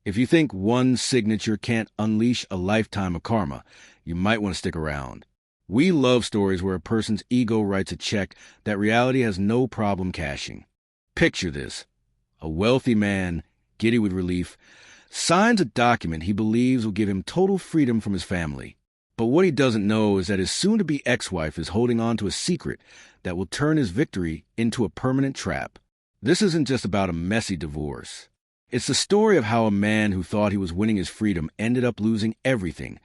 If you think one signature can't unleash a lifetime of karma, you might want to stick around. We love stories where a person's ego writes a check that reality has no problem cashing. Picture this. A wealthy man, giddy with relief, signs a document he believes will give him total freedom from his family. But what he doesn't know is that his soon-to-be ex-wife is holding on to a secret that will turn his victory into a permanent trap. This isn't just about a messy divorce. It's the story of how a man who thought he was winning his freedom ended up losing everything,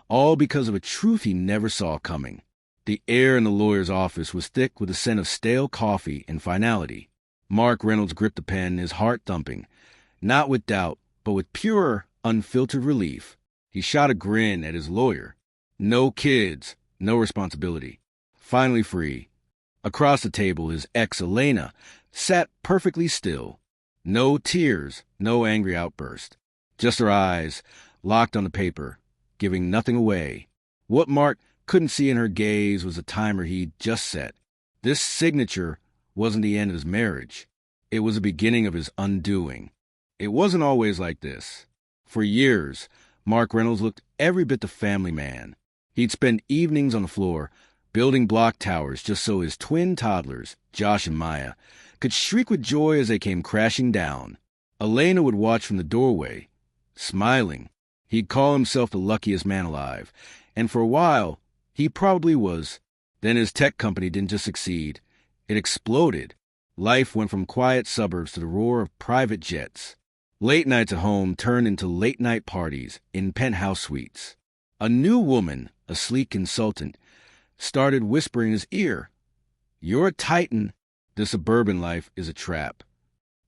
all because of a truth he never saw coming. The air in the lawyer's office was thick with the scent of stale coffee and finality. Mark Reynolds gripped the pen, his heart thumping, not with doubt, but with pure, unfiltered relief. He shot a grin at his lawyer. No kids, no responsibility. Finally free. Across the table, his ex, Elena, sat perfectly still. No tears, no angry outburst. Just her eyes, locked on the paper, giving nothing away. What Mark couldn't see in her gaze was the timer he'd just set. This signature wasn't the end of his marriage. It was the beginning of his undoing. It wasn't always like this. For years, Mark Reynolds looked every bit the family man. He'd spend evenings on the floor, building block towers just so his twin toddlers, Josh and Maya, could shriek with joy as they came crashing down. Elena would watch from the doorway, smiling. He'd call himself the luckiest man alive, and for a while, he probably was. Then his tech company didn't just succeed. It exploded. Life went from quiet suburbs to the roar of private jets. Late nights at home turned into late-night parties in penthouse suites. A new woman, a sleek consultant, started whispering in his ear, "You're a titan. The suburban life is a trap."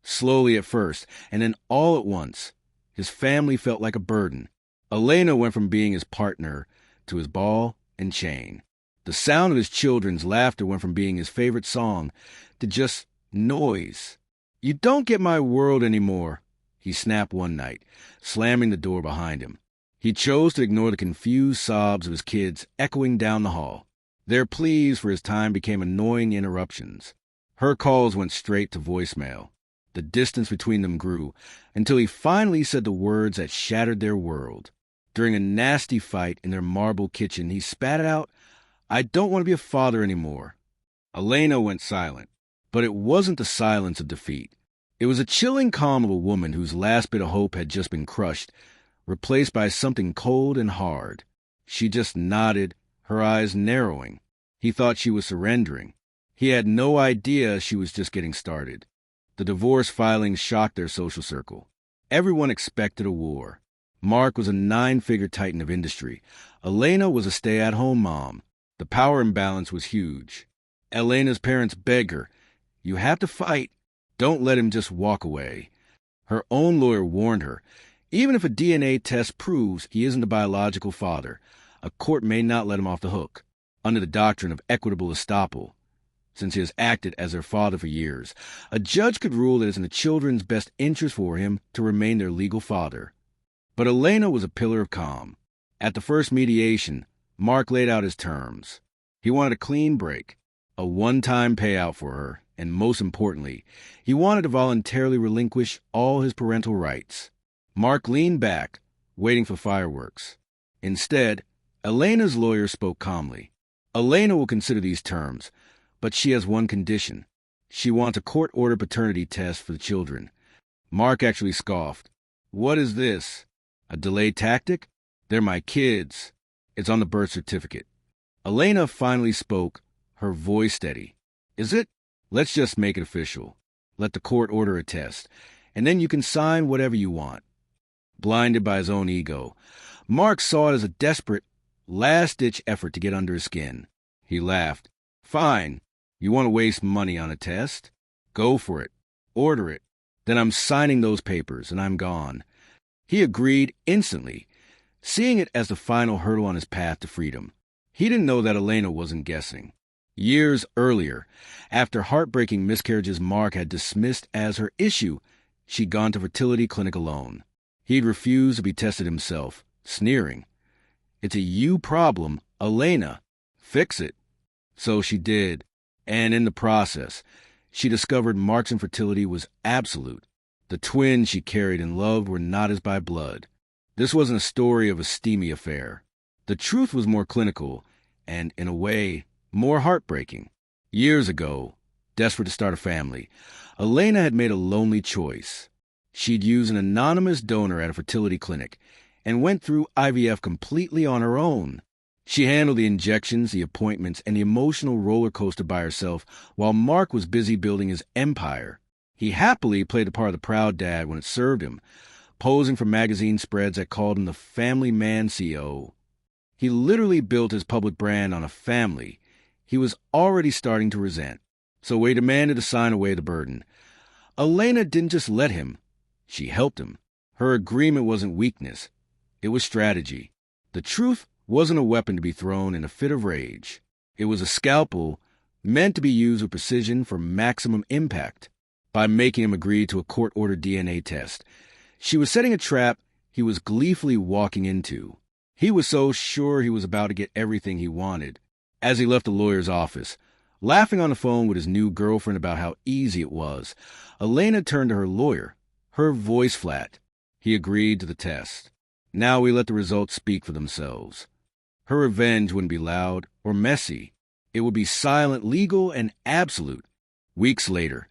Slowly at first, and then all at once, his family felt like a burden. Elena went from being his partner to his ball and chain. The sound of his children's laughter went from being his favorite song to just noise. "You don't get my world anymore," he snapped one night, slamming the door behind him. He chose to ignore the confused sobs of his kids echoing down the hall. Their pleas for his time became annoying interruptions. Her calls went straight to voicemail. The distance between them grew until he finally said the words that shattered their world. During a nasty fight in their marble kitchen, he spat out, "I don't want to be a father anymore." Elena went silent, but it wasn't the silence of defeat. It was a chilling calm of a woman whose last bit of hope had just been crushed, replaced by something cold and hard. She just nodded, her eyes narrowing. He thought she was surrendering. He had no idea she was just getting started. The divorce filings shocked their social circle. Everyone expected a war. Mark was a 9-figure titan of industry. Elena was a stay-at-home mom. The power imbalance was huge. Elena's parents begged her, "You have to fight. Don't let him just walk away." Her own lawyer warned her, even if a DNA test proves he isn't the biological father, a court may not let him off the hook, under the doctrine of equitable estoppel. Since he has acted as their father for years, a judge could rule that it's in the children's best interest for him to remain their legal father. But Elena was a pillar of calm. At the first mediation, Mark laid out his terms. He wanted a clean break, a one-time payout for her, and most importantly, he wanted to voluntarily relinquish all his parental rights. Mark leaned back, waiting for fireworks. Instead, Elena's lawyer spoke calmly. "Elena will consider these terms, but she has one condition. She wants a court-ordered paternity test for the children." Mark actually scoffed. "What is this? A delay tactic? They're my kids. It's on the birth certificate." Elena finally spoke, her voice steady. "Is it? Let's just make it official. Let the court order a test, and then you can sign whatever you want." Blinded by his own ego, Mark saw it as a desperate, last-ditch effort to get under his skin. He laughed. "Fine. You want to waste money on a test? Go for it. Order it. Then I'm signing those papers, and I'm gone." He agreed instantly, seeing it as the final hurdle on his path to freedom. He didn't know that Elena wasn't guessing. Years earlier, after heartbreaking miscarriages Mark had dismissed as her issue, she'd gone to fertility clinic alone. He'd refused to be tested himself, sneering. "It's a you problem, Elena. Fix it." So she did, and in the process, she discovered Mark's infertility was absolute. The twins she carried and loved were not as by blood. This wasn't a story of a steamy affair. The truth was more clinical and, in a way, more heartbreaking. Years ago, desperate to start a family, Elena had made a lonely choice. She'd used an anonymous donor at a fertility clinic and went through IVF completely on her own. She handled the injections, the appointments, and the emotional roller coaster by herself while Mark was busy building his empire. He happily played the part of the proud dad when it served him, posing for magazine spreads that called him the family man CEO. He literally built his public brand on a family he was already starting to resent. So he demanded to sign away the burden. Elena didn't just let him. She helped him. Her agreement wasn't weakness. It was strategy. The truth wasn't a weapon to be thrown in a fit of rage. It was a scalpel meant to be used with precision for maximum impact. By making him agree to a court-ordered DNA test, she was setting a trap he was gleefully walking into. He was so sure he was about to get everything he wanted. As he left the lawyer's office, laughing on the phone with his new girlfriend about how easy it was, Elena turned to her lawyer, her voice flat. He agreed to the test. Now we let the results speak for themselves. Her revenge wouldn't be loud or messy. It would be silent, legal, and absolute. Weeks later,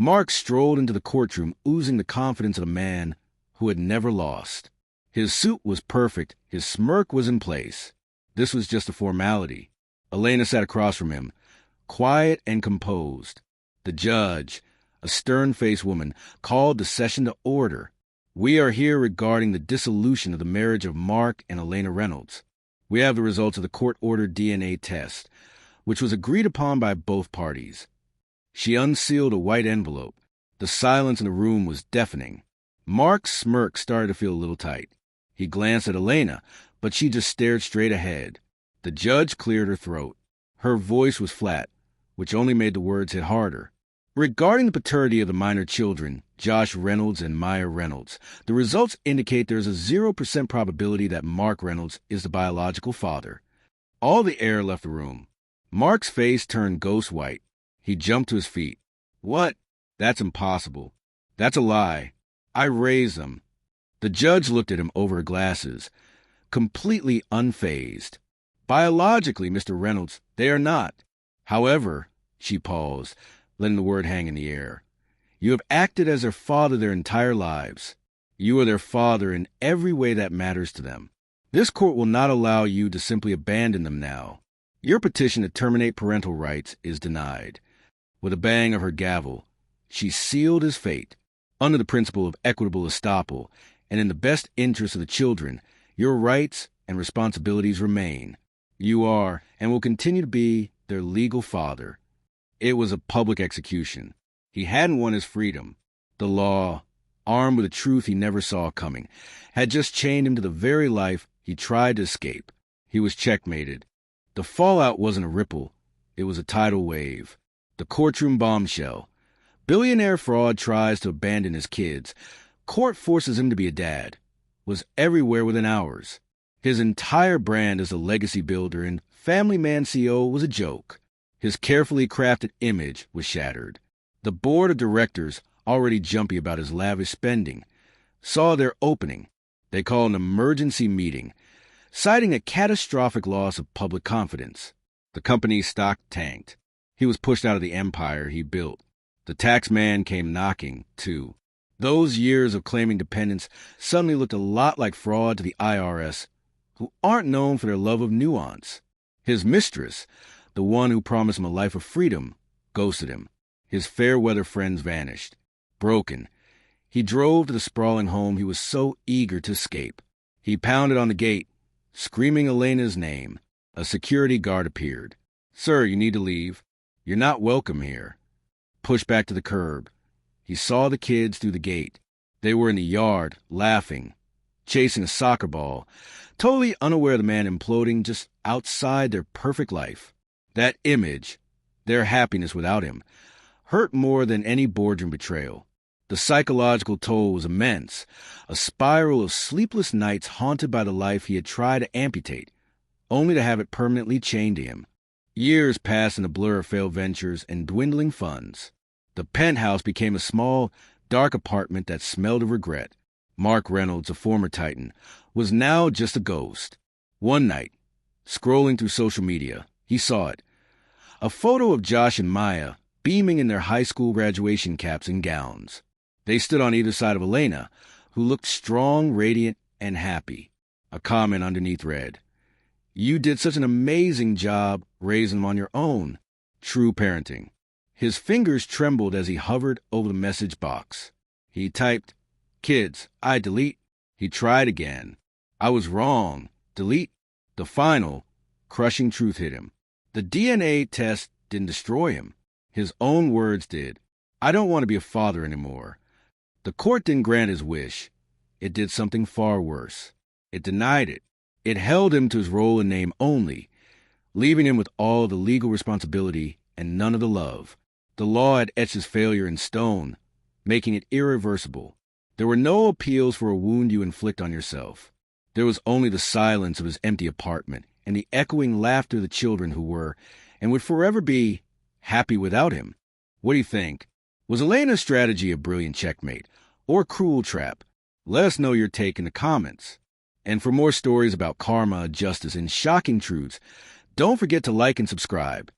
Mark strolled into the courtroom oozing the confidence of a man who had never lost. His suit was perfect. His smirk was in place. This was just a formality. Elena sat across from him, quiet and composed. The judge, a stern-faced woman, called the session to order. We are here regarding the dissolution of the marriage of Mark and Elena Reynolds. We have the results of the court-ordered DNA test, which was agreed upon by both parties. She unsealed a white envelope. The silence in the room was deafening. Mark's smirk started to feel a little tight. He glanced at Elena, but she just stared straight ahead. The judge cleared her throat. Her voice was flat, which only made the words hit harder. Regarding the paternity of the minor children, Josh Reynolds and Maya Reynolds, the results indicate there's a 0% probability that Mark Reynolds is the biological father. All the air left the room. Mark's face turned ghost white. He jumped to his feet. What? That's impossible. That's a lie. I raised them. The judge looked at him over her glasses, completely unfazed. Biologically, Mr. Reynolds, they are not. However, she paused, letting the word hang in the air. You have acted as their father their entire lives. You are their father in every way that matters to them. This court will not allow you to simply abandon them now. Your petition to terminate parental rights is denied. With a bang of her gavel, she sealed his fate. Under the principle of equitable estoppel, and in the best interest of the children, your rights and responsibilities remain. You are, and will continue to be, their legal father. It was a public execution. He hadn't won his freedom. The law, armed with a truth he never saw coming, had just chained him to the very life he tried to escape. He was checkmated. The fallout wasn't a ripple. It was a tidal wave. The courtroom bombshell. Billionaire fraud tries to abandon his kids. Court forces him to be a dad. Was everywhere within hours. His entire brand as a legacy builder and family man CEO was a joke. His carefully crafted image was shattered. The board of directors, already jumpy about his lavish spending, saw their opening. They called an emergency meeting, citing a catastrophic loss of public confidence. The company's stock tanked. He was pushed out of the empire he built. The tax man came knocking, too. Those years of claiming dependence suddenly looked a lot like fraud to the IRS, who aren't known for their love of nuance. His mistress, the one who promised him a life of freedom, ghosted him. His fair-weather friends vanished. Broken, he drove to the sprawling home he was so eager to escape. He pounded on the gate, screaming Elena's name. A security guard appeared. Sir, you need to leave. You're not welcome here. Pushed back to the curb. He saw the kids through the gate. They were in the yard, laughing, chasing a soccer ball, totally unaware of the man imploding just outside their perfect life. That image, their happiness without him, hurt more than any boardroom betrayal. The psychological toll was immense, a spiral of sleepless nights haunted by the life he had tried to amputate, only to have it permanently chained to him. Years passed in a blur of failed ventures and dwindling funds. The penthouse became a small, dark apartment that smelled of regret. Mark Reynolds, a former Titan, was now just a ghost. One night, scrolling through social media, he saw it. A photo of Josh and Maya beaming in their high school graduation caps and gowns. They stood on either side of Elena, who looked strong, radiant, and happy. A comment underneath read, "You did such an amazing job raising them on your own. True parenting." His fingers trembled as he hovered over the message box. He typed, "Kids, I delete." He tried again. "I was wrong. Delete." The final, crushing truth hit him. The DNA test didn't destroy him. His own words did. "I don't want to be a father anymore." The court didn't grant his wish. It did something far worse. It denied it. It held him to his role and name only, leaving him with all the legal responsibility and none of the love. The law had etched his failure in stone, making it irreversible. There were no appeals for a wound you inflict on yourself. There was only the silence of his empty apartment and the echoing laughter of the children who were, and would forever be, happy without him. What do you think? Was Elena's strategy a brilliant checkmate or a cruel trap? Let us know your take in the comments. And for more stories about karma, justice, and shocking truths, don't forget to like and subscribe.